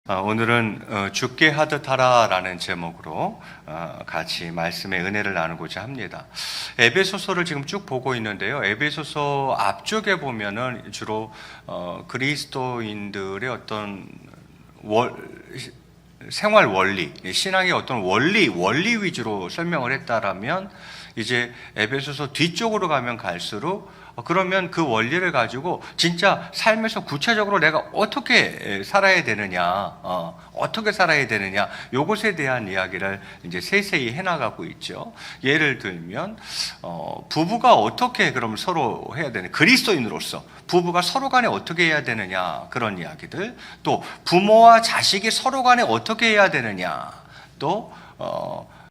오늘은 죽게 하듯 하라라는 제목으로 같이 말씀의 은혜를 나누고자 합니다. 에베소서를 지금 쭉 보고 있는데요. 에베소서 앞쪽에 보면은 주로 그리스도인들의 어떤 생활 원리, 신앙의 어떤 원리 위주로 설명을 했다라면, 이제 에베소서 뒤쪽으로 가면 갈수록 그러면 그 원리를 가지고 진짜 삶에서 구체적으로 내가 어떻게 살아야 되느냐, 요것에 대한 이야기를 이제 세세히 해나가고 있죠. 예를 들면, 부부가 어떻게 그럼 서로 해야 되는, 그리스도인으로서 부부가 서로 간에 어떻게 해야 되느냐, 그런 이야기들, 또 부모와 자식이 서로 간에 어떻게 해야 되느냐, 또,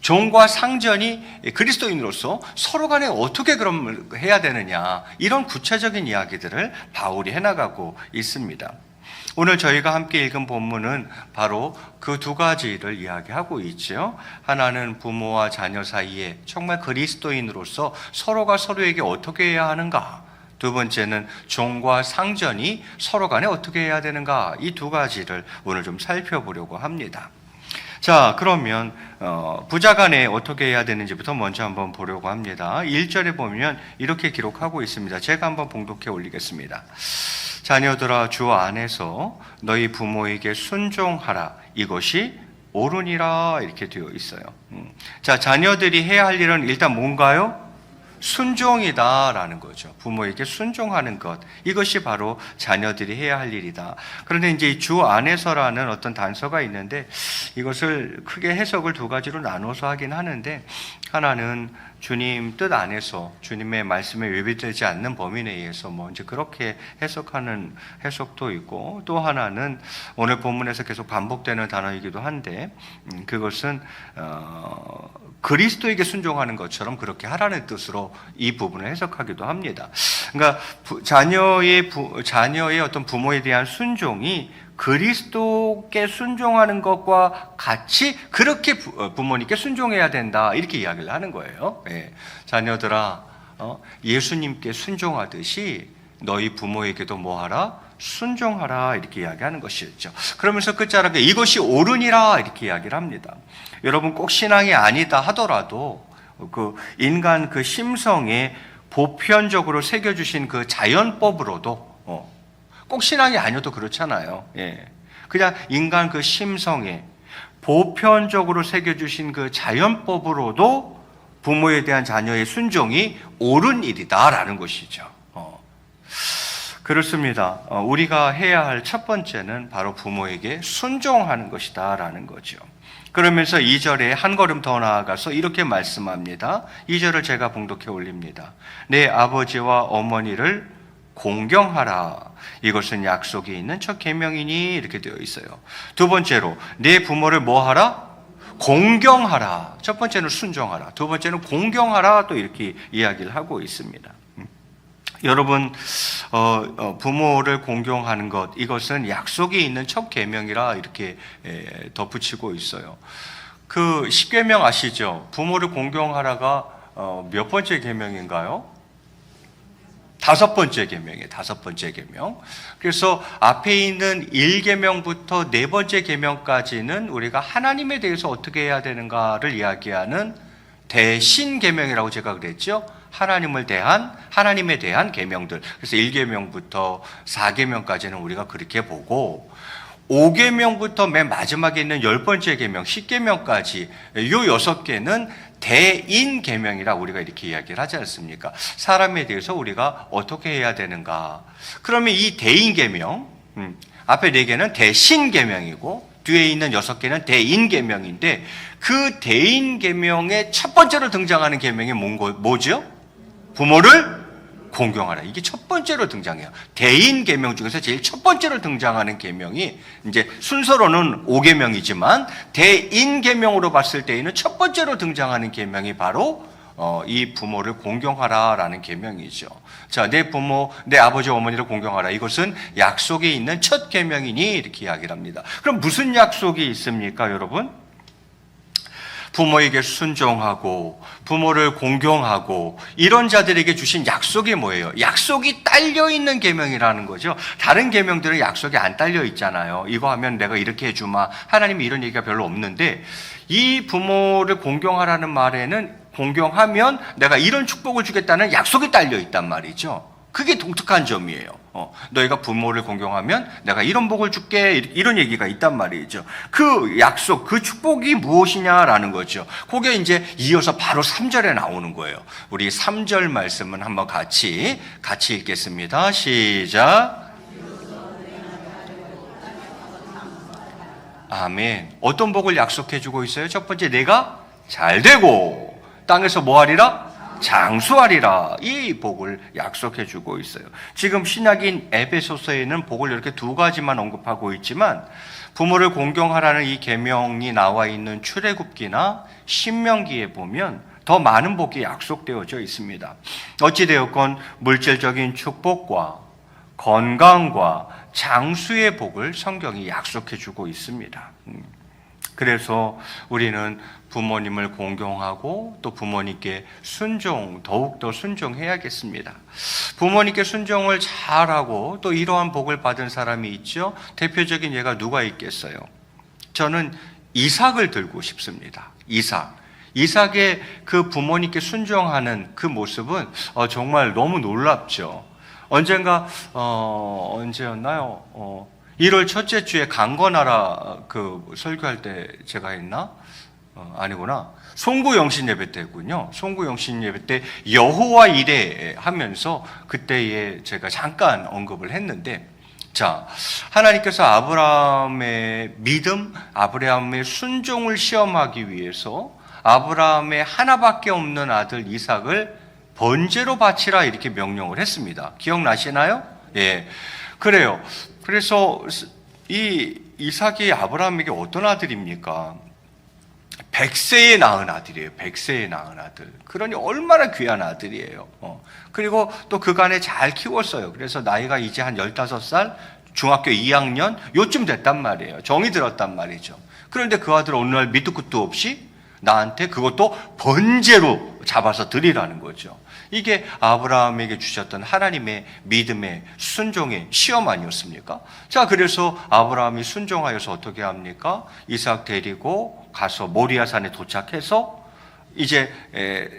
종과 상전이 그리스도인으로서 서로 간에 어떻게 그럼 해야 되느냐, 이런 구체적인 이야기들을 바울이 해나가고 있습니다. 오늘 저희가 함께 읽은 본문은 바로 그 두 가지를 이야기하고 있죠. 하나는 부모와 자녀 사이에 정말 그리스도인으로서 서로가 서로에게 어떻게 해야 하는가, 두 번째는 종과 상전이 서로 간에 어떻게 해야 되는가, 이 두 가지를 오늘 좀 살펴보려고 합니다. 자, 그러면 부자간에 어떻게 해야 되는지부터 먼저 한번 보려고 합니다. 1절에 보면 이렇게 기록하고 있습니다. 제가 한번 봉독해 올리겠습니다. 자녀들아, 주 안에서 너희 부모에게 순종하라, 이것이 옳으니라, 이렇게 되어 있어요. 자, 자녀들이 해야 할 일은 일단 뭔가요? 순종이다라는 거죠. 부모에게 순종하는 것, 이것이 바로 자녀들이 해야 할 일이다. 그런데 이제 주 안에서라는 어떤 단서가 있는데, 이것을 크게 해석을 두 가지로 나눠서 하긴 하는데, 하나는 주님 뜻 안에서 주님의 말씀에 외비되지 않는 범위 내에서 이제 그렇게 해석하는 해석도 있고, 또 하나는 오늘 본문에서 계속 반복되는 단어이기도 한데, 그것은 그리스도에게 순종하는 것처럼 그렇게 하라는 뜻으로 이 부분을 해석하기도 합니다. 그러니까 자녀의 어떤 부모에 대한 순종이 그리스도께 순종하는 것과 같이 그렇게 부모님께 순종해야 된다, 이렇게 이야기를 하는 거예요. 예. 자녀들아, 예수님께 순종하듯이 너희 부모에게도 뭐하라? 순종하라, 이렇게 이야기하는 것이었죠. 그러면서 끝자락에 이것이 옳으니라, 이렇게 이야기를 합니다. 여러분, 꼭 신앙이 아니다 하더라도 그 인간 그 심성에 보편적으로 새겨주신 그 자연법으로도, 꼭 신앙이 아니어도 그렇잖아요. 예. 그냥 인간 그 심성에 보편적으로 새겨주신 그 자연법으로도 부모에 대한 자녀의 순종이 옳은 일이다라는 것이죠. 그렇습니다. 우리가 해야 할 첫 번째는 바로 부모에게 순종하는 것이다라는 거죠. 그러면서 2절에 한 걸음 더 나아가서 이렇게 말씀합니다. 2절을 제가 봉독해 올립니다. 내 아버지와 어머니를 공경하라, 이것은 약속이 있는 첫 계명이니, 이렇게 되어 있어요. 두 번째로 내 부모를 뭐하라? 공경하라. 첫 번째는 순종하라, 두 번째는 공경하라, 또 이렇게 이야기를 하고 있습니다. 여러분, 부모를 공경하는 것, 이것은 약속이 있는 첫 계명이라 이렇게 덧붙이고 있어요. 그 10계명 아시죠? 부모를 공경하라가 몇 번째 계명인가요? 5번째 계명이에요. 5번째 계명. 그래서 앞에 있는 1계명부터 4번째 계명까지는 우리가 하나님에 대해서 어떻게 해야 되는가를 이야기하는 대신계명이라고 제가 그랬죠. 하나님에 대한 계명들. 그래서 1계명부터 4계명까지는 우리가 그렇게 보고, 5계명부터 맨 마지막에 있는 10번째 계명, 10계명까지 요 6개는 대인 계명이라 우리가 이렇게 이야기를 하지 않습니까? 사람에 대해서 우리가 어떻게 해야 되는가. 그러면 이 대인 계명, 앞에 4개는 대신 계명이고 뒤에 있는 6개는 대인 계명인데, 그 대인 계명의 첫 번째로 등장하는 계명이 뭐죠? 부모를 공경하라. 이게 첫 번째로 등장해요. 대인 계명 중에서 제일 첫 번째로 등장하는 계명이 이제 순서로는 5계명이지만 대인 계명으로 봤을 때에는 첫 번째로 등장하는 계명이 바로 이 부모를 공경하라라는 계명이죠. 자, 내 부모, 내 아버지 어머니를 공경하라. 이것은 약속이 있는 첫 계명이니, 이렇게 이야기를 합니다. 그럼 무슨 약속이 있습니까, 여러분? 부모에게 순종하고 부모를 공경하고 이런 자들에게 주신 약속이 뭐예요? 약속이 딸려 있는 계명이라는 거죠. 다른 계명들은 약속이 안 딸려 있잖아요. 이거 하면 내가 이렇게 해주마. 하나님이 이런 얘기가 별로 없는데 이 부모를 공경하라는 말에는 공경하면 내가 이런 축복을 주겠다는 약속이 딸려 있단 말이죠. 그게 독특한 점이에요. 너희가 부모를 공경하면 내가 이런 복을 줄게, 이런 얘기가 있단 말이죠. 그 약속, 그 축복이 무엇이냐라는 거죠. 그게 이제 이어서 바로 3절에 나오는 거예요. 우리 3절 말씀은 한번 같이 읽겠습니다. 시작. 아멘. 어떤 복을 약속해 주고 있어요? 첫 번째, 내가 잘 되고 땅에서 뭐 하리라? 장수하리라. 이 복을 약속해 주고 있어요. 지금 신약인 에베소서에는 복을 이렇게 두 가지만 언급하고 있지만 부모를 공경하라는 이 계명이 나와 있는 출애굽기나 신명기에 보면 더 많은 복이 약속되어져 있습니다. 어찌되었건 물질적인 축복과 건강과 장수의 복을 성경이 약속해 주고 있습니다. 그래서 우리는 부모님을 공경하고 또 부모님께 더욱더 순종해야겠습니다. 부모님께 순종을 잘하고 또 이러한 복을 받은 사람이 있죠. 대표적인 예가 누가 있겠어요? 저는 이삭을 들고 싶습니다. 이삭의 그 부모님께 순종하는 그 모습은 정말 너무 놀랍죠. 언제였나요? 1월 첫째 주에 강건하라 그 설교할 때 제가 했나? 아니구나. 송구영신 예배 때군요. 송구영신 예배 때 여호와 이레 하면서 그때에 제가 잠깐 언급을 했는데, 자, 하나님께서 아브라함의 믿음, 아브라함의 순종을 시험하기 위해서 아브라함의 하나밖에 없는 아들 이삭을 번제로 바치라 이렇게 명령을 했습니다. 기억나시나요? 예. 그래요. 그래서 이 이삭이 아브라함에게 어떤 아들입니까? 100세에 낳은 아들이에요. 100세에 낳은 아들. 그러니 얼마나 귀한 아들이에요. 그리고 또 그간에 잘 키웠어요. 그래서 나이가 이제 한 15살, 중학교 2학년 요쯤 됐단 말이에요. 정이 들었단 말이죠. 그런데 그 아들 어느 날 밑도 끝도 없이 나한테 그것도 번제로 잡아서 드리라는 거죠. 이게 아브라함에게 주셨던 하나님의 믿음의 순종의 시험 아니었습니까? 자, 그래서 아브라함이 순종하여서 어떻게 합니까? 이삭 데리고 가서 모리아산에 도착해서 이제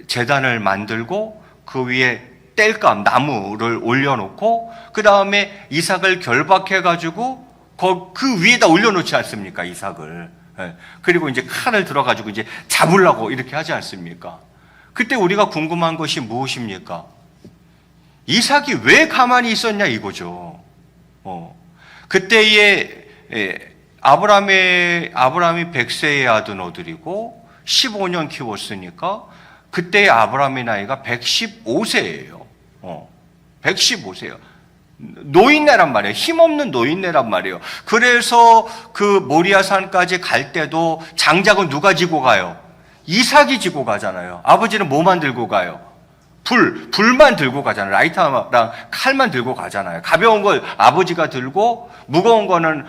제단을 만들고 그 위에 땔감 나무를 올려놓고 그 다음에 이삭을 결박해가지고 그 위에다 올려놓지 않습니까? 이삭을. 그리고 이제 칼을 들어가지고 이제 잡으려고 이렇게 하지 않습니까? 그때 우리가 궁금한 것이 무엇입니까? 이삭이 왜 가만히 있었냐 이거죠. 그때에 아브라함이 100세에 아둔 아들이고 15년 키웠으니까 그때의 아브라함의 나이가 115세예요. 115세예요. 노인네란 말이에요. 힘없는 노인네란 말이에요. 그래서 그 모리아산까지 갈 때도 장작은 누가 지고 가요? 이삭이 지고 가잖아요. 아버지는 뭐만 들고 가요? 불만 들고 가잖아요. 라이터랑 칼만 들고 가잖아요. 가벼운 걸 아버지가 들고 무거운 거는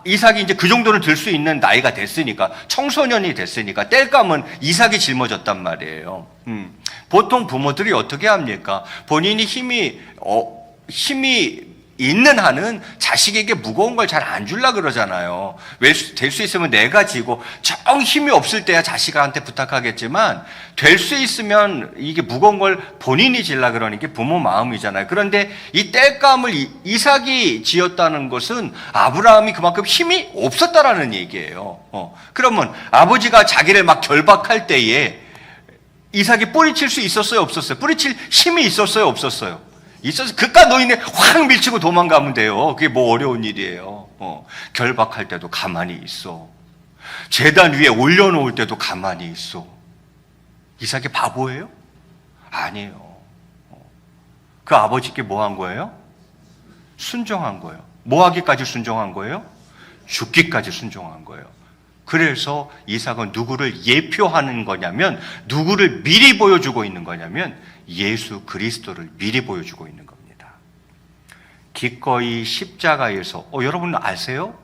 이삭이 이제 그 정도는 들 수 있는 나이가 됐으니까, 청소년이 됐으니까 땔감은 이삭이 짊어졌단 말이에요. 보통 부모들이 어떻게 합니까? 본인이 힘이 있는 한은 자식에게 무거운 걸 잘 안 주려고 그러잖아요. 왜 될 수 있으면 내가 지고, 정 힘이 없을 때야 자식한테 부탁하겠지만 될 수 있으면 이게 무거운 걸 본인이 지려고 그러는 게 부모 마음이잖아요. 그런데 이 땔감을 이삭이 지었다는 것은 아브라함이 그만큼 힘이 없었다라는 얘기예요. 그러면 아버지가 자기를 막 결박할 때에 이삭이 뿌리칠 수 있었어요, 없었어요? 뿌리칠 힘이 있었어요, 없었어요? 있어서 그깟 노인에 확 밀치고 도망가면 돼요. 그게 뭐 어려운 일이에요. 결박할 때도 가만히 있어. 제단 위에 올려놓을 때도 가만히 있어. 이삭이 바보예요? 아니에요. 그 아버지께 뭐 한 거예요? 순종한 거예요. 뭐 하기까지 순종한 거예요? 죽기까지 순종한 거예요. 그래서 이삭은 누구를 예표하는 거냐면, 누구를 미리 보여주고 있는 거냐면 예수 그리스도를 미리 보여주고 있는 겁니다. 기꺼이 십자가에서 여러분 아세요?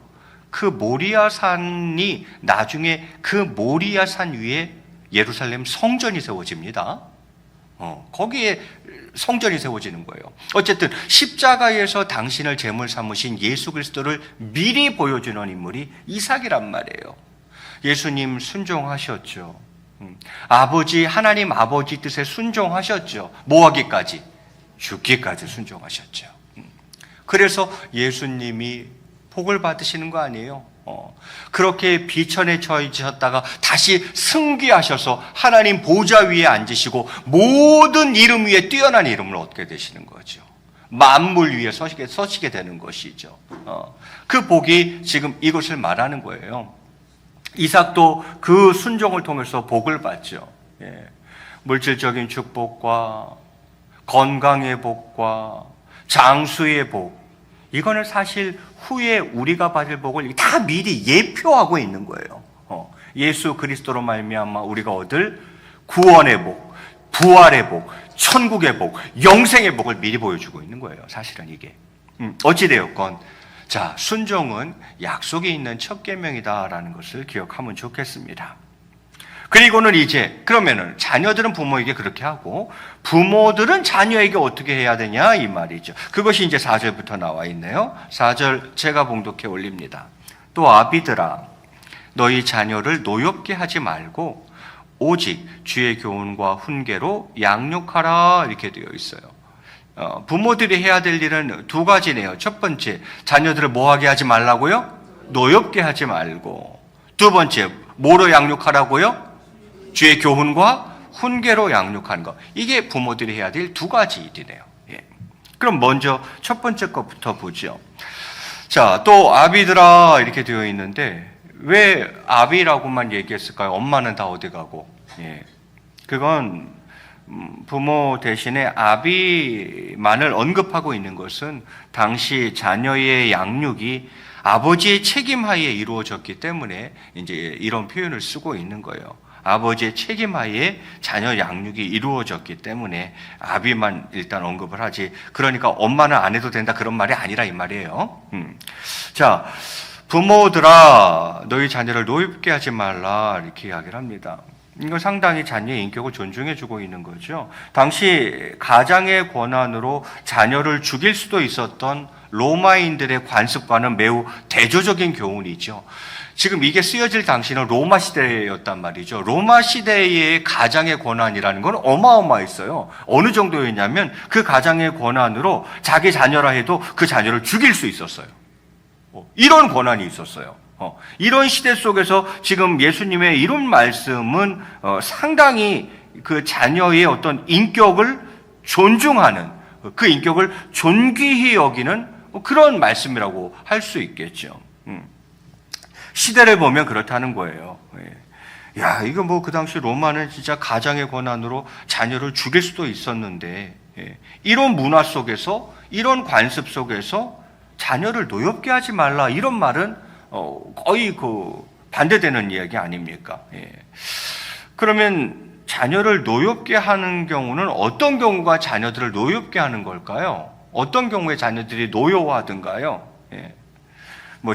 그 모리아 산이 나중에 그 모리아 산 위에 예루살렘 성전이 세워집니다. 거기에 성전이 세워지는 거예요. 어쨌든 십자가에서 당신을 제물 삼으신 예수 그리스도를 미리 보여주는 인물이 이삭이란 말이에요. 예수님 순종하셨죠. 아버지, 하나님 아버지 뜻에 순종하셨죠. 뭐 하기까지? 죽기까지 순종하셨죠. 그래서 예수님이 복을 받으시는 거 아니에요? 그렇게 비천에 처해지셨다가 다시 승귀하셔서 하나님 보좌 위에 앉으시고 모든 이름 위에 뛰어난 이름을 얻게 되시는 거죠. 만물 위에 서시게 되는 것이죠. 그 복이 지금 이것을 말하는 거예요. 이삭도 그 순종을 통해서 복을 받죠. 물질적인 축복과 건강의 복과 장수의 복, 이거는 사실 후에 우리가 받을 복을 다 미리 예표하고 있는 거예요. 예수 그리스도로 말미암아 우리가 얻을 구원의 복, 부활의 복, 천국의 복, 영생의 복을 미리 보여주고 있는 거예요. 사실은 이게. 어찌되었건 자, 순종은 약속이 있는 첫 계명이다라는 것을 기억하면 좋겠습니다. 그리고는 이제 그러면은 자녀들은 부모에게 그렇게 하고 부모들은 자녀에게 어떻게 해야 되냐 이 말이죠. 그것이 이제 4절부터 나와 있네요. 4절 제가 봉독해 올립니다. 또 아비들아 너희 자녀를 노엽게 하지 말고 오직 주의 교훈과 훈계로 양육하라 이렇게 되어 있어요. 부모들이 해야 될 일은 두 가지네요. 첫 번째, 자녀들을 뭐 하게 하지 말라고요? 노엽게 하지 말고. 두 번째, 뭐로 양육하라고요? 주의 교훈과 훈계로 양육하는 것. 이게 부모들이 해야 될 두 가지 일이네요. 그럼 먼저 첫 번째 것부터 보죠. 자, 또 아비들아 이렇게 되어 있는데 왜 아비라고만 얘기했을까요? 엄마는 다 어디 가고? 그건 부모 대신에 아비만을 언급하고 있는 것은 당시 자녀의 양육이 아버지의 책임하에 이루어졌기 때문에 이제 이런 표현을 쓰고 있는 거예요. 아버지의 책임하에 자녀 양육이 이루어졌기 때문에 아비만 일단 언급을 하지. 그러니까 엄마는 안 해도 된다 그런 말이 아니라 이 말이에요. 자, 부모들아 너희 자녀를 노엽게 하지 말라 이렇게 이야기를 합니다. 이건 상당히 자녀의 인격을 존중해주고 있는 거죠. 당시 가장의 권한으로 자녀를 죽일 수도 있었던 로마인들의 관습과는 매우 대조적인 교훈이죠. 지금 이게 쓰여질 당시는 로마 시대였단 말이죠. 로마 시대의 가장의 권한이라는 건 어마어마했어요. 어느 정도였냐면 그 가장의 권한으로 자기 자녀라 해도 그 자녀를 죽일 수 있었어요. 이런 권한이 있었어요. 이런 시대 속에서 지금 예수님의 이런 말씀은 상당히 그 자녀의 어떤 인격을 존중하는, 그 인격을 존귀히 여기는 그런 말씀이라고 할 수 있겠죠. 시대를 보면 그렇다는 거예요. 야, 이거 뭐 그 당시 로마는 진짜 가장의 권한으로 자녀를 죽일 수도 있었는데, 이런 문화 속에서, 이런 관습 속에서 자녀를 노엽게 하지 말라, 이런 말은 거의 그 반대되는 이야기 아닙니까? 그러면 자녀를 노엽게 하는 경우는 어떤 경우가 자녀들을 노엽게 하는 걸까요? 어떤 경우에 자녀들이 노여워하든가요? 뭐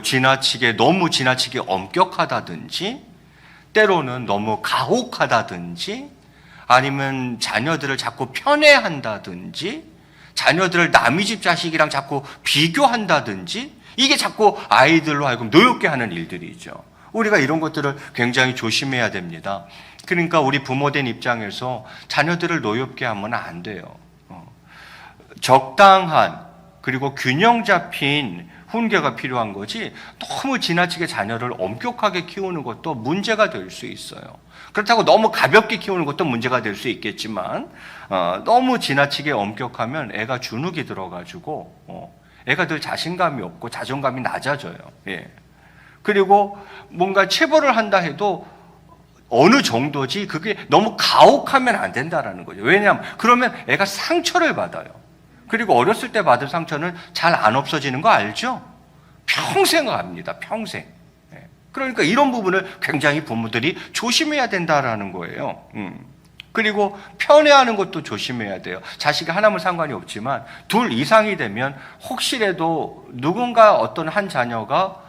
너무 지나치게 엄격하다든지, 때로는 너무 가혹하다든지, 아니면 자녀들을 자꾸 편애한다든지, 자녀들을 남의 집 자식이랑 자꾸 비교한다든지, 이게 자꾸 아이들로 하여금 노엽게 하는 일들이죠. 우리가 이런 것들을 굉장히 조심해야 됩니다. 그러니까 우리 부모된 입장에서 자녀들을 노엽게 하면 안 돼요. 적당한 그리고 균형 잡힌 훈계가 필요한 거지, 너무 지나치게 자녀를 엄격하게 키우는 것도 문제가 될 수 있어요. 그렇다고 너무 가볍게 키우는 것도 문제가 될 수 있겠지만, 너무 지나치게 엄격하면 애가 주눅이 들어가지고 애가 늘 자신감이 없고 자존감이 낮아져요. 그리고 뭔가 체벌을 한다 해도 어느 정도지, 그게 너무 가혹하면 안 된다라는 거죠. 왜냐하면 그러면 애가 상처를 받아요. 그리고 어렸을 때 받은 상처는 잘 안 없어지는 거 알죠? 평생 갑니다. 평생. 그러니까 이런 부분을 굉장히 부모들이 조심해야 된다라는 거예요. 그리고 편애하는 것도 조심해야 돼요. 자식이 하나면 상관이 없지만 둘 이상이 되면 혹시라도 누군가 어떤 한 자녀가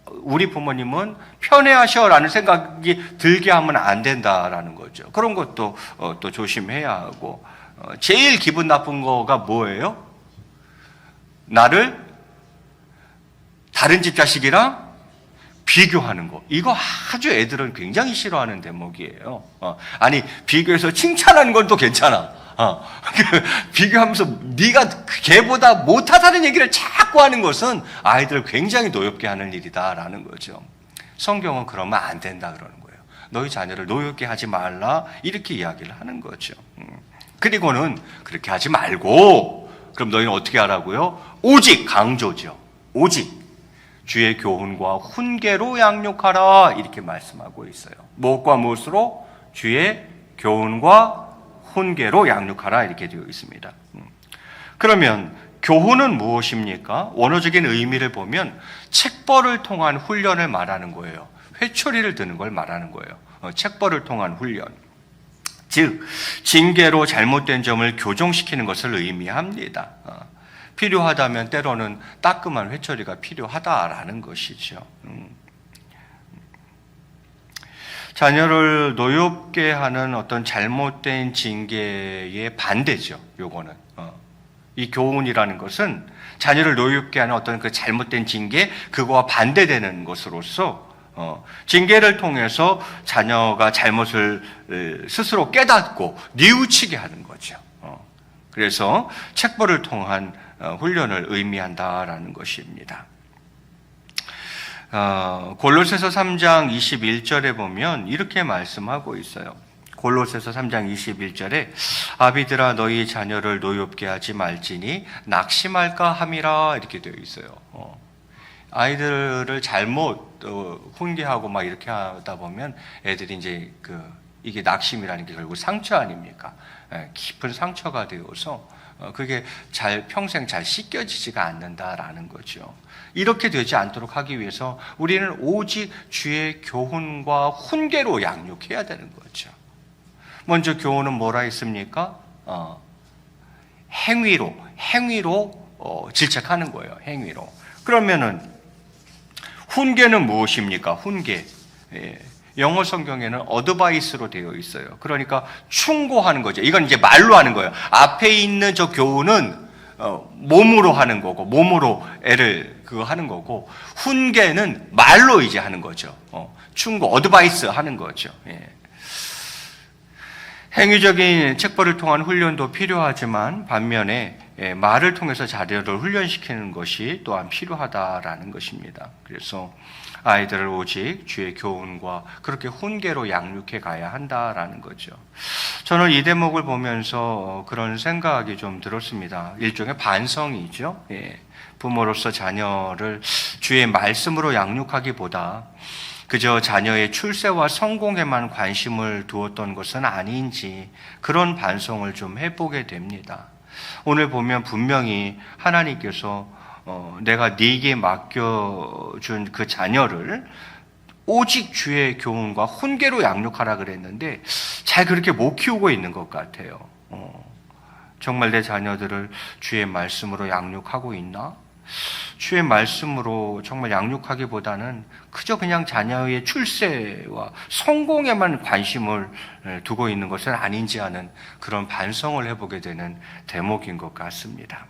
우리 부모님은 편애하셔라는 생각이 들게 하면 안 된다라는 거죠. 그런 것도 또 조심해야 하고, 제일 기분 나쁜 거가 뭐예요? 나를 다른 집 자식이랑 비교하는 거. 이거 아주 애들은 굉장히 싫어하는 대목이에요. 아니, 비교해서 칭찬하는 건 또 괜찮아. 비교하면서 네가 걔보다 못하다는 얘기를 자꾸 하는 것은 아이들을 굉장히 노엽게 하는 일이다라는 거죠. 성경은 그러면 안 된다 그러는 거예요. 너희 자녀를 노엽게 하지 말라 이렇게 이야기를 하는 거죠. 그리고는 그렇게 하지 말고, 그럼 너희는 어떻게 하라고요? 오직, 강조죠. 오직 주의 교훈과 훈계로 양육하라 이렇게 말씀하고 있어요. 무엇과 무엇으로? 주의 교훈과 훈계로 양육하라 이렇게 되어 있습니다. 그러면 교훈은 무엇입니까? 원어적인 의미를 보면 책벌을 통한 훈련을 말하는 거예요. 회초리를 드는 걸 말하는 거예요. 책벌을 통한 훈련. 즉 징계로 잘못된 점을 교정시키는 것을 의미합니다. 필요하다면 때로는 따끔한 회초리가 필요하다라는 것이죠. 자녀를 노엽게 하는 어떤 잘못된 징계의 반대죠. 요거는 이 교훈이라는 것은 자녀를 노엽게 하는 어떤 그 잘못된 징계, 그거와 반대되는 것으로서 징계를 통해서 자녀가 잘못을 스스로 깨닫고 뉘우치게 하는 거죠. 그래서 책벌을 통한 훈련을 의미한다라는 것입니다. 골로새서 3장 21절에 보면 이렇게 말씀하고 있어요. 골로새서 3장 21절에 아비들아 너희 자녀를 노엽게 하지 말지니 낙심할까 함이라 이렇게 되어 있어요. 아이들을 잘못 훈계하고 막 이렇게 하다 보면 애들이 이제 이게 낙심이라는 게 결국 상처 아닙니까? 깊은 상처가 되어서 그게 평생 잘 씻겨지지가 않는다라는 거죠. 이렇게 되지 않도록 하기 위해서 우리는 오직 주의 교훈과 훈계로 양육해야 되는 거죠. 먼저 교훈은 뭐라 했습니까? 행위로 질책하는 거예요. 행위로. 그러면은 훈계는 무엇입니까? 훈계. 영어 성경에는 어드바이스로 되어 있어요. 그러니까 충고하는 거죠. 이건 이제 말로 하는 거예요. 앞에 있는 저 교훈은 몸으로 하는 거고, 몸으로 애를 그거 하는 거고, 훈계는 말로 이제 하는 거죠. 충고, 어드바이스 하는 거죠. 예. 행위적인 책벌을 통한 훈련도 필요하지만 반면에 말을 통해서 자녀를 훈련시키는 것이 또한 필요하다라는 것입니다. 그래서 아이들을 오직 주의 교훈과 그렇게 훈계로 양육해 가야 한다라는 거죠. 저는 이 대목을 보면서 그런 생각이 좀 들었습니다. 일종의 반성이죠. 부모로서 자녀를 주의 말씀으로 양육하기보다 그저 자녀의 출세와 성공에만 관심을 두었던 것은 아닌지 그런 반성을 좀 해보게 됩니다. 오늘 보면 분명히 하나님께서 내가 네게 맡겨준 그 자녀를 오직 주의 교훈과 훈계로 양육하라 그랬는데 잘 그렇게 못 키우고 있는 것 같아요. 정말 내 자녀들을 주의 말씀으로 양육하고 있나? 주의 말씀으로 정말 양육하기보다는 그저 그냥 자녀의 출세와 성공에만 관심을 두고 있는 것은 아닌지 하는 그런 반성을 해보게 되는 대목인 것 같습니다.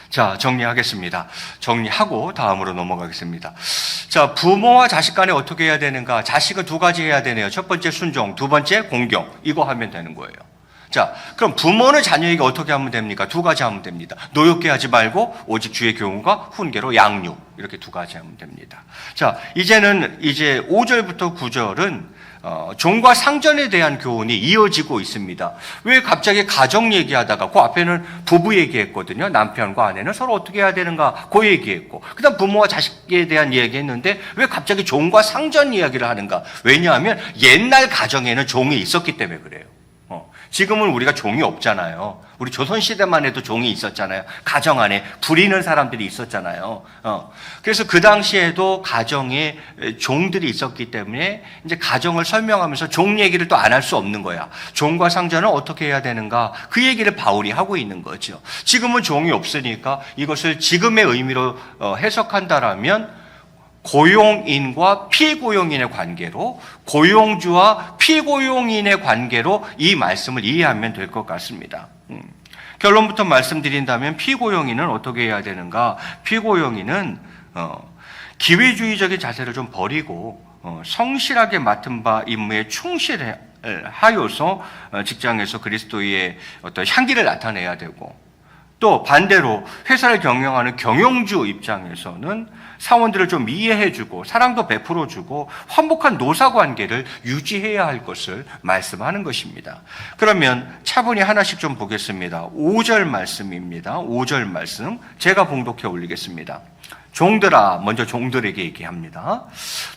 자, 정리하겠습니다. 정리하고 다음으로 넘어가겠습니다. 자, 부모와 자식 간에 어떻게 해야 되는가? 자식은 두 가지 해야 되네요. 첫 번째 순종, 두 번째 공경. 이거 하면 되는 거예요. 자, 그럼 부모는 자녀에게 어떻게 하면 됩니까? 두 가지 하면 됩니다. 노엽게 하지 말고 오직 주의 교훈과 훈계로 양육. 이렇게 두 가지 하면 됩니다. 자, 이제 5절부터 9절은 종과 상전에 대한 교훈이 이어지고 있습니다. 왜 갑자기 가정 얘기하다가 그 앞에는 부부 얘기했거든요. 남편과 아내는 서로 어떻게 해야 되는가 그 얘기했고, 그 다음 부모와 자식에 대한 얘기했는데 왜 갑자기 종과 상전 이야기를 하는가? 왜냐하면 옛날 가정에는 종이 있었기 때문에 그래요. 지금은 우리가 종이 없잖아요. 우리 조선시대만 해도 종이 있었잖아요. 가정 안에 부리는 사람들이 있었잖아요. 그래서 그 당시에도 가정에 종들이 있었기 때문에 이제 가정을 설명하면서 종 얘기를 또 안 할 수 없는 거야. 종과 상전은 어떻게 해야 되는가? 그 얘기를 바울이 하고 있는 거죠. 지금은 종이 없으니까 이것을 지금의 의미로 해석한다라면 고용인과 피고용인의 관계로, 고용주와 피고용인의 관계로 이 말씀을 이해하면 될 것 같습니다. 결론부터 말씀드린다면 피고용인은 어떻게 해야 되는가? 피고용인은 기회주의적인 자세를 좀 버리고 성실하게 맡은 바 임무에 충실하여서 직장에서 그리스도의 어떤 향기를 나타내야 되고, 또 반대로 회사를 경영하는 경영주 입장에서는 사원들을 좀 이해해주고 사랑도 베풀어주고 화목한 노사관계를 유지해야 할 것을 말씀하는 것입니다. 그러면 차분히 하나씩 좀 보겠습니다. 5절 말씀입니다. 5절 말씀 제가 봉독해 올리겠습니다. 종들아, 먼저 종들에게 얘기합니다.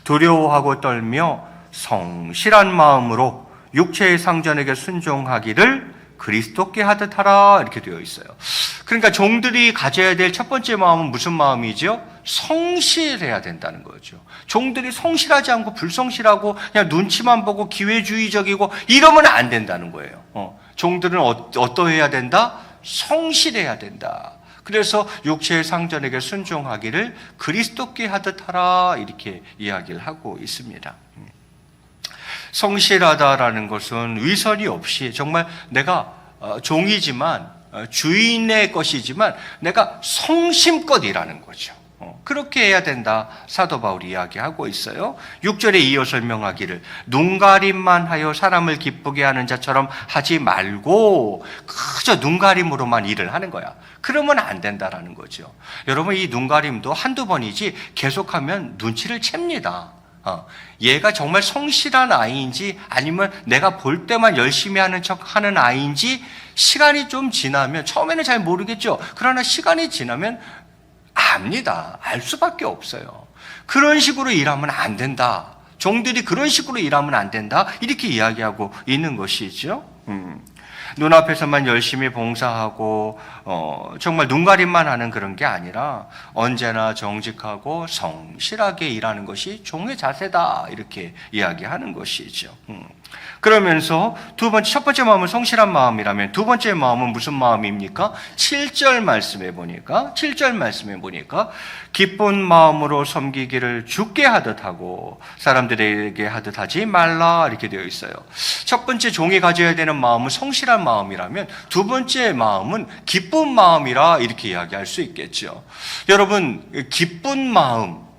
두려워하고 떨며 성실한 마음으로 육체의 상전에게 순종하기를 그리스도께 하듯 하라, 이렇게 되어 있어요. 그러니까 종들이 가져야 될 첫 번째 마음은 무슨 마음이죠? 성실해야 된다는 거죠. 종들이 성실하지 않고 불성실하고 그냥 눈치만 보고 기회주의적이고 이러면 안 된다는 거예요. 종들은 어떠해야 된다? 성실해야 된다. 그래서 육체의 상전에게 순종하기를 그리스도께 하듯 하라, 이렇게 이야기를 하고 있습니다. 성실하다라는 것은 위선이 없이 정말 내가 종이지만, 주인의 것이지만 내가 성심껏 일하는 거죠. 그렇게 해야 된다, 사도 바울이 이야기하고 있어요. 6절에 이어 설명하기를 눈가림만 하여 사람을 기쁘게 하는 자처럼 하지 말고 그저 눈가림으로만 일을 하는 거야. 그러면 안 된다라는 거죠. 여러분, 이 눈가림도 한두 번이지 계속하면 눈치를 챕니다. 얘가 정말 성실한 아이인지 아니면 내가 볼 때만 열심히 하는 척 하는 아이인지 시간이 좀 지나면, 처음에는 잘 모르겠죠. 그러나 시간이 지나면 압니다. 알 수밖에 없어요. 그런 식으로 일하면 안 된다. 종들이 그런 식으로 일하면 안 된다, 이렇게 이야기하고 있는 것이죠. 눈앞에서만 열심히 봉사하고 정말 눈가림만 하는 그런 게 아니라 언제나 정직하고 성실하게 일하는 것이 종의 자세다, 이렇게 이야기하는 것이죠. 그러면서 첫 번째 마음은 성실한 마음이라면 두 번째 마음은 무슨 마음입니까? 7절 말씀에 보니까 기쁜 마음으로 섬기기를 주께 하듯 하고 사람들에게 하듯 하지 말라, 이렇게 되어 있어요. 첫 번째 종이 가져야 되는 마음은 성실한 마음이라면 두 번째 마음은 기쁜 마음이라, 이렇게 이야기할 수 있겠죠. 여러분, 기쁜 마음.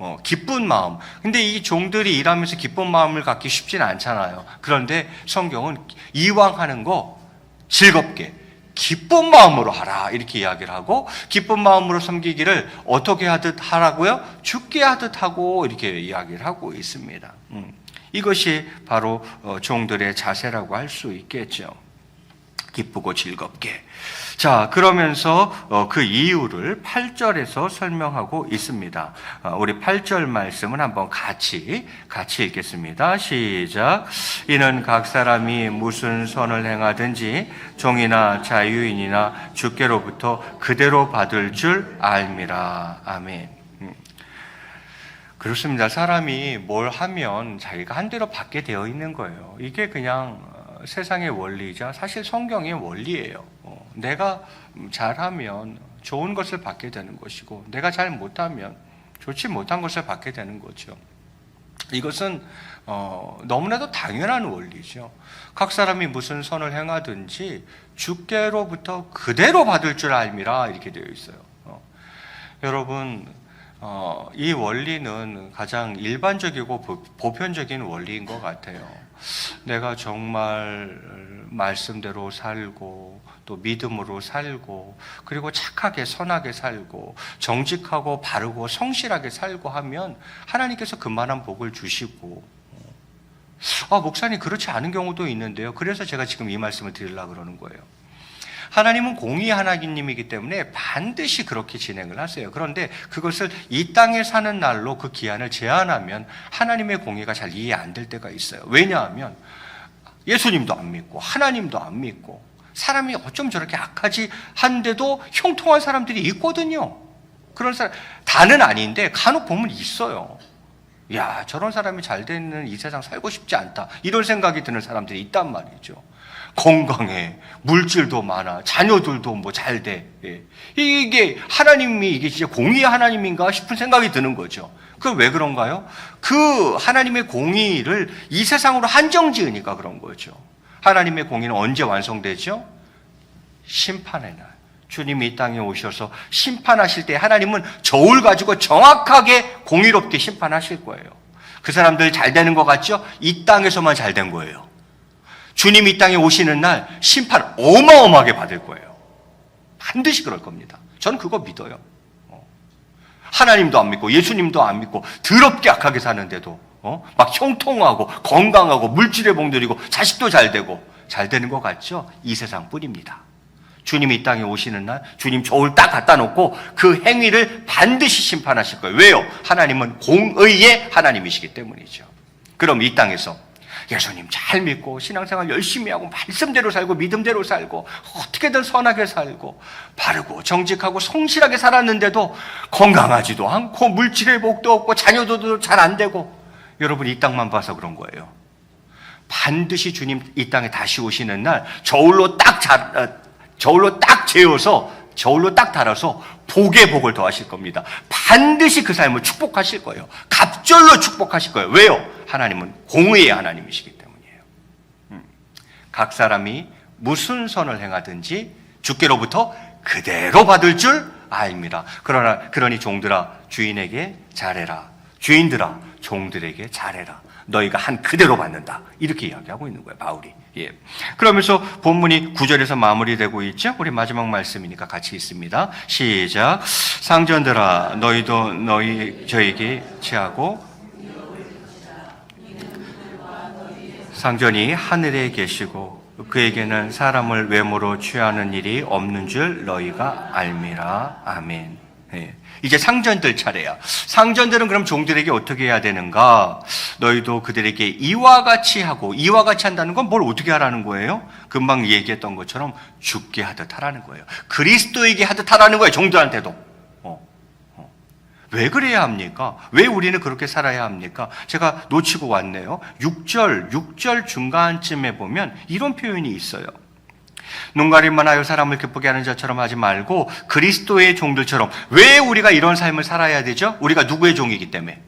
근데 이 종들이 일하면서 기쁜 마음을 갖기 쉽지는 않잖아요. 그런데 성경은 이왕 하는 거 즐겁게 기쁜 마음으로 하라, 이렇게 이야기를 하고, 기쁜 마음으로 섬기기를 어떻게 하듯 하라고요? 주께 하듯 하고, 이렇게 이야기를 하고 있습니다. 이것이 바로 종들의 자세라고 할 수 있겠죠. 기쁘고 즐겁게. 자, 그러면서 그 이유를 8절에서 설명하고 있습니다. 우리 8절 말씀은 한번 같이 읽겠습니다. 시작. 이는 각 사람이 무슨 선을 행하든지 종이나 자유인이나 주께로부터 그대로 받을 줄 알미라. 아멘. 그렇습니다. 사람이 뭘 하면 자기가 한 대로 받게 되어 있는 거예요. 이게 그냥 세상의 원리이자 사실 성경의 원리예요. 내가 잘하면 좋은 것을 받게 되는 것이고, 내가 잘 못하면 좋지 못한 것을 받게 되는 거죠. 이것은 너무나도 당연한 원리죠. 각 사람이 무슨 선을 행하든지 주께로부터 그대로 받을 줄 알미라, 이렇게 되어 있어요. 여러분, 이 원리는 가장 일반적이고 보편적인 원리인 것 같아요. 내가 정말 말씀대로 살고 또 믿음으로 살고 그리고 착하게 선하게 살고 정직하고 바르고 성실하게 살고 하면 하나님께서 그만한 복을 주시고, 목사님 그렇지 않은 경우도 있는데요. 그래서 제가 지금 이 말씀을 드리려고 그러는 거예요. 하나님은 공의 하나님이기 때문에 반드시 그렇게 진행을 하세요. 그런데 그것을 이 땅에 사는 날로 그 기한을 제한하면 하나님의 공의가 잘 이해 안 될 때가 있어요. 왜냐하면 예수님도 안 믿고 하나님도 안 믿고 사람이 어쩜 저렇게 악하지 한데도 형통한 사람들이 있거든요. 그런 사람, 다는 아닌데 간혹 보면 있어요. 야, 저런 사람이 잘 되는 이 세상 살고 싶지 않다, 이런 생각이 드는 사람들이 있단 말이죠. 건강해, 물질도 많아, 자녀들도 뭐 잘 돼. 예. 이게 하나님이 이게 진짜 공의의 하나님인가 싶은 생각이 드는 거죠. 그 왜 그런가요? 그 하나님의 공의를 이 세상으로 한정지으니까 그런 거죠. 하나님의 공의는 언제 완성되죠? 심판의 날. 주님이 이 땅에 오셔서 심판하실 때 하나님은 저울 가지고 정확하게 공의롭게 심판하실 거예요. 그 사람들 잘 되는 것 같죠? 이 땅에서만 잘 된 거예요. 주님이 이 땅에 오시는 날 심판 어마어마하게 받을 거예요. 반드시 그럴 겁니다. 저는 그거 믿어요. 하나님도 안 믿고 예수님도 안 믿고 더럽게 악하게 사는데도 막 형통하고 건강하고 물질의 봉들이고 자식도 잘 되고 잘 되는 것 같죠? 이 세상뿐입니다. 주님이 이 땅에 오시는 날 주님 저울 딱 갖다 놓고 그 행위를 반드시 심판하실 거예요. 왜요? 하나님은 공의의 하나님이시기 때문이죠. 그럼 이 땅에서 예수님 잘 믿고 신앙생활 열심히 하고 말씀대로 살고 믿음대로 살고 어떻게든 선하게 살고 바르고 정직하고 성실하게 살았는데도 건강하지도 않고 물질의 복도 없고 자녀도 잘 안 되고, 여러분 이 땅만 봐서 그런 거예요. 반드시 주님 이 땅에 다시 오시는 날 저울로 딱 재어서 저울로 딱 달아서 복의 복을 더하실 겁니다. 반드시 그 삶을 축복하실 거예요. 갑절로 축복하실 거예요. 왜요? 하나님은 공의의 하나님이시기 때문이에요. 각 사람이 무슨 선을 행하든지 주께로부터 그대로 받을 줄 알미라. 그러니 종들아 주인에게 잘해라. 주인들아 종들에게 잘해라. 너희가 한 그대로 받는다. 이렇게 이야기하고 있는 거예요, 바울이. 예. 그러면서 본문이 9절에서 마무리되고 있죠. 우리 마지막 말씀이니까 같이 읽습니다. 시작. 상전들아 너희도 저에게 취하고 상전이 하늘에 계시고 그에게는 사람을 외모로 취하는 일이 없는 줄 너희가 알미라. 아멘. 예. 이제 상전들 차례야. 상전들은 그럼 종들에게 어떻게 해야 되는가? 너희도 그들에게 이와 같이 하고, 이와 같이 한다는 건 뭘 어떻게 하라는 거예요? 금방 얘기했던 것처럼 죽게 하듯 하라는 거예요. 그리스도에게 하듯 하라는 거예요, 종들한테도. 왜 그래야 합니까? 왜 우리는 그렇게 살아야 합니까? 제가 놓치고 왔네요. 6절 중간쯤에 보면 이런 표현이 있어요. 눈가림만 하여 사람을 기쁘게 하는 자처럼 하지 말고 그리스도의 종들처럼. 왜 우리가 이런 삶을 살아야 되죠? 우리가 누구의 종이기 때문에?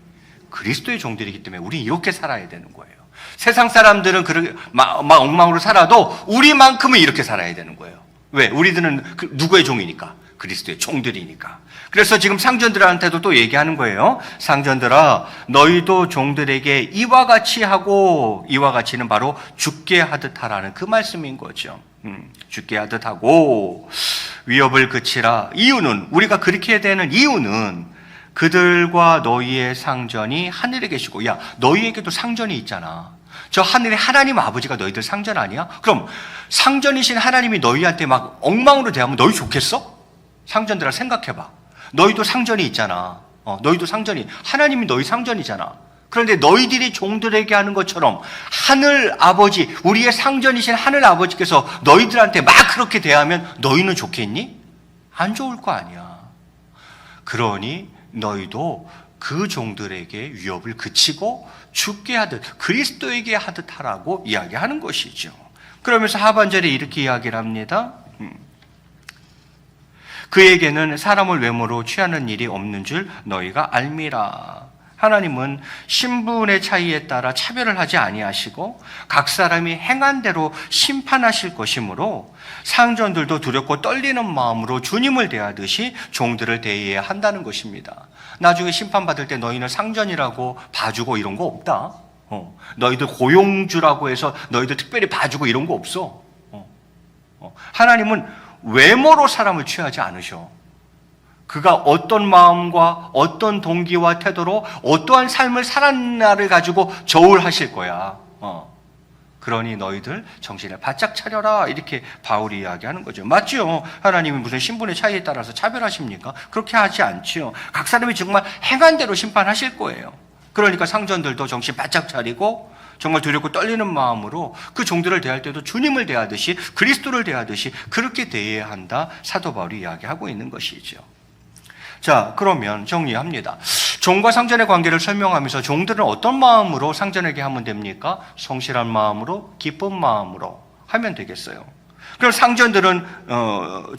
그리스도의 종들이기 때문에 우리 이렇게 살아야 되는 거예요. 세상 사람들은 막 엉망으로 살아도 우리만큼은 이렇게 살아야 되는 거예요. 왜? 우리들은 누구의 종이니까? 그리스도의 종들이니까. 그래서 지금 상전들한테도 또 얘기하는 거예요. 상전들아 너희도 종들에게 이와 같이 하고, 이와 같이는 바로 죽게 하듯 하라는 그 말씀인 거죠. 죽게 하듯 하고 위협을 그치라. 이유는, 우리가 그렇게 해야 되는 이유는 그들과 너희의 상전이 하늘에 계시고. 야, 너희에게도 상전이 있잖아. 저 하늘의 하나님 아버지가 너희들 상전 아니야? 그럼 상전이신 하나님이 너희한테 막 엉망으로 대하면 너희 좋겠어? 상전들아 생각해봐. 너희도 상전이 있잖아. 너희도 상전이, 하나님이 너희 상전이잖아. 그런데 너희들이 종들에게 하는 것처럼 하늘 아버지, 우리의 상전이신 하늘 아버지께서 너희들한테 막 그렇게 대하면 너희는 좋겠니? 안 좋을 거 아니야. 그러니 너희도 그 종들에게 위협을 그치고 죽게 하듯, 그리스도에게 하듯 하라고 이야기하는 것이죠. 그러면서 하반절에 이렇게 이야기를 합니다. 그에게는 사람을 외모로 취하는 일이 없는 줄 너희가 알미라. 하나님은 신분의 차이에 따라 차별을 하지 아니하시고 각 사람이 행한 대로 심판하실 것이므로 상전들도 두렵고 떨리는 마음으로 주님을 대하듯이 종들을 대해야 한다는 것입니다. 나중에 심판받을 때 너희는 상전이라고 봐주고 이런 거 없다. 너희들 고용주라고 해서 너희들 특별히 봐주고 이런 거 없어. 하나님은 외모로 사람을 취하지 않으셔. 그가 어떤 마음과 어떤 동기와 태도로 어떠한 삶을 살았나를 가지고 저울하실 거야. 그러니 너희들 정신을 바짝 차려라. 이렇게 바울이 이야기하는 거죠. 맞죠? 하나님이 무슨 신분의 차이에 따라서 차별하십니까? 그렇게 하지 않죠. 각 사람이 정말 행한 대로 심판하실 거예요. 그러니까 상전들도 정신 바짝 차리고 정말 두렵고 떨리는 마음으로 그 종들을 대할 때도 주님을 대하듯이, 그리스도를 대하듯이 그렇게 대해야 한다. 사도 바울이 이야기하고 있는 것이죠. 자, 그러면 정리합니다. 종과 상전의 관계를 설명하면서 종들은 어떤 마음으로 상전에게 하면 됩니까? 성실한 마음으로, 기쁜 마음으로 하면 되겠어요? 그럼 상전들은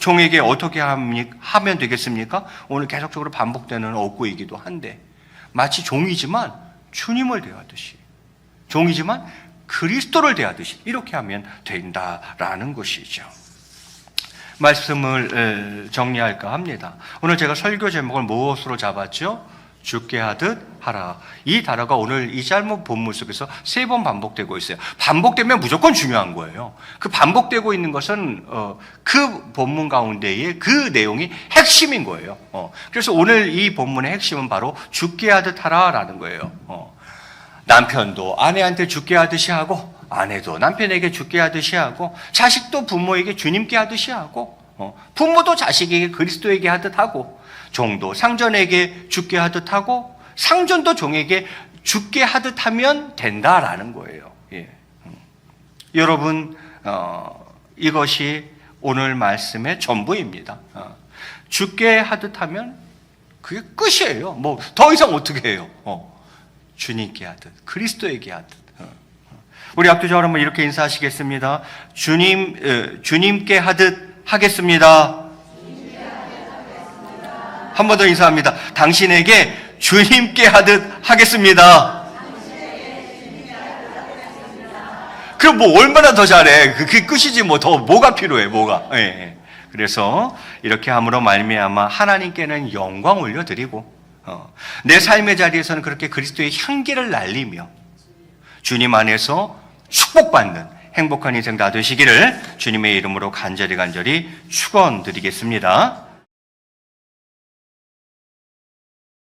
종에게 어떻게 하면 되겠습니까? 오늘 계속적으로 반복되는 어구이기도 한데 마치 종이지만 주님을 대하듯이, 종이지만 그리스도를 대하듯이 이렇게 하면 된다라는 것이죠. 말씀을 정리할까 합니다. 오늘 제가 설교 제목을 무엇으로 잡았죠? 죽게 하듯 하라. 이 단어가 오늘 이 짧은 본문 속에서 3번 반복되고 있어요. 반복되면 무조건 중요한 거예요. 그 반복되고 있는 것은 그 본문 가운데의 그 내용이 핵심인 거예요. 그래서 오늘 이 본문의 핵심은 바로 죽게 하듯 하라라는 거예요. 남편도 아내한테 죽게 하듯이 하고, 아내도 남편에게 죽게 하듯이 하고, 자식도 부모에게 주님께 하듯이 하고, 부모도 자식에게 그리스도에게 하듯 하고, 종도 상전에게 죽게 하듯 하고, 상전도 종에게 죽게 하듯 하면 된다라는 거예요. 예. 여러분, 이것이 오늘 말씀의 전부입니다. 죽게 하듯 하면 그게 끝이에요. 뭐 더 이상 어떻게 해요? 주님께 하듯, 그리스도에게 하듯. 우리 압도적으로 한번 이렇게 인사하시겠습니다. 주님께 하듯 하겠습니다. 한 번 더 인사합니다. 당신에게 주님께 하듯 하겠습니다. 그럼 뭐 얼마나 더 잘해? 그게 끝이지 뭐 더 뭐가 필요해? 뭐가? 예. 그래서 이렇게 함으로 말미암아 하나님께는 영광 올려드리고 내 삶의 자리에서는 그렇게 그리스도의 향기를 날리며 주님 안에서 축복받는 행복한 인생 다 되시기를 주님의 이름으로 간절히 축원드리겠습니다.